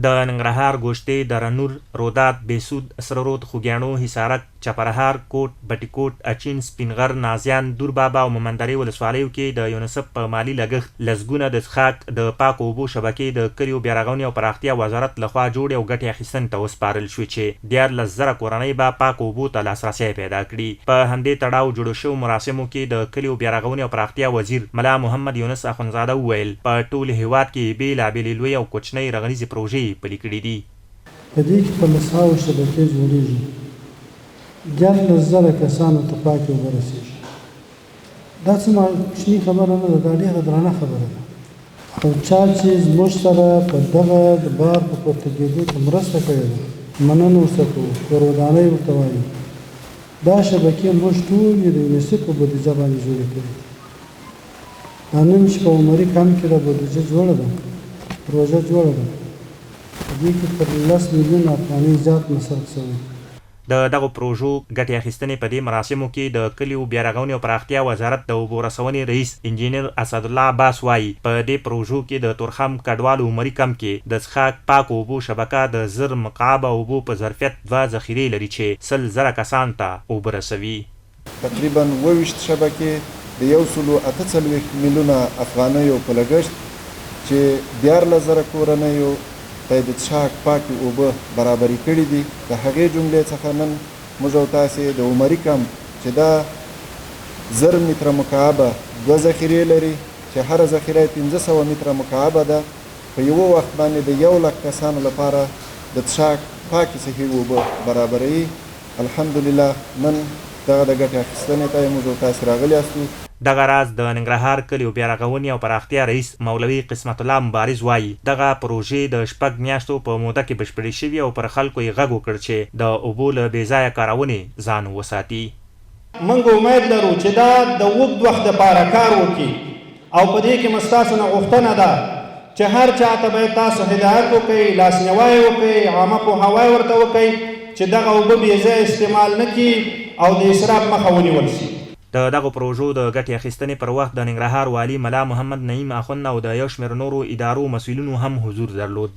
د ننګرهار ګوشتې، درنور، رودات، بهسود، سره رود، خوږیاڼو، حصارک، چپرهار، کوټ، بټي کوټ، اچین، سپینغر، نازیان، دوربابا او مومندرې ولسوالیو کې د یونیسف په مالي لګښت لسګونه د څښاک د پاکو اوبو شبکې د کلیو بیا رغونې او پراختیا وزارت لخوا جوړې او ګټې اخیستنې ته وسپارل شوې چې 14,000 کورنۍ به پاکو اوبو ته لاسرسی پیدا کړي. په همدې تړاو جوړو شوو مراسمو کې د کلیو بیا رغونې او پراختیا وزیر ملا محمد یونس اخندزاده وویل په ټول هیواد کې بېلابېلې لویې او کوچنۍ رغنیزې پروژې پلي کړي دي. په دې کې په لسهاوو شبکې جوړېږي، 14,000 کسانو ته پاکې اوبه رسېږي. دا څه کوچنۍ خبره نه ده، دا ډېره درنه خبره ده. او چا چې زموږ سره په دغه د بار په پورته کېدو کې مرسته کړې ده، مننه ورسره کوو، ودانۍ ورته وایو. دا شبکې موږ ټول یې د یونیسف په بودیجه باندې جوړې کړې. دا نن چې په عمري کم کې دا بودیجه جوړه ده، پروژه جوړه ده، په دې کې تر 10 میلیون افغانۍ زیات مصرف شوی. د دغو پروژو ګټې اخیستنې په دې مراسمو کې د کلیو بیا رغونې او پراختیا وزارت د اوبو رسونې رئیس انجینر اسدالله عباس وایي په دې پروژو کې د تورخم کډوال عمري کم کې د څښاک پاکو اوبو شبکه د 1000 مکعبه اوبو په ظرفیت 2 ذخیرې لري چې 100,000 کسانو ته اوبه رسوي. تقریبا 28 شبکې د 148 میلیونه افغانیو په لګښت چې 14,000 کورنیو ته د څښاک پاکې اوبه برابرې کړي دي. د هغې جملې څخه نن موږ او تاسې د عمري کم چې دا 1000 متره مکعبه 2 ذخیرې لري چې هره ذخیره 1500 متره مکعبه ده، په یوه وخت باندې د 100,000 کسانو لپاره د څښاک پاکې صحي اوبه برابروي. الحمدلله نن دغه د ګټې اخیستنې ته موږ او تاسې راغلي یاستو. دغه راز د ننګرهار کلیو بیا رغونې او پراختیا رئیس مولوي قسمت الله مبارز وایي دغه پروژې د 6 میاشتو په موده کې بشپړې شوي او پر خلکو یې غږ وکړ چې د اوبو له بېځایه کارونې ځان وساتي. موږ امید لرو چې دا د اوږد وخت دپاره کار وکړي او په دې کې مو ستاسو نه غوښتنه ده چې هر چا ته باید تاسو هدایت وکړئ، لاسنیوی وکړئ، عامه پوهاوی ورته وکړئ چې دغه اوبه بېځایه استعمال نه کړي او د اسراف مخه ونیول شي. د دغو پروژو د ګټې اخیستنې پر وخت د ننګرهار والي ملا محمد نعیم اخوند او د یو شمېر نورو ادارو مسؤلینو هم حضور درلود.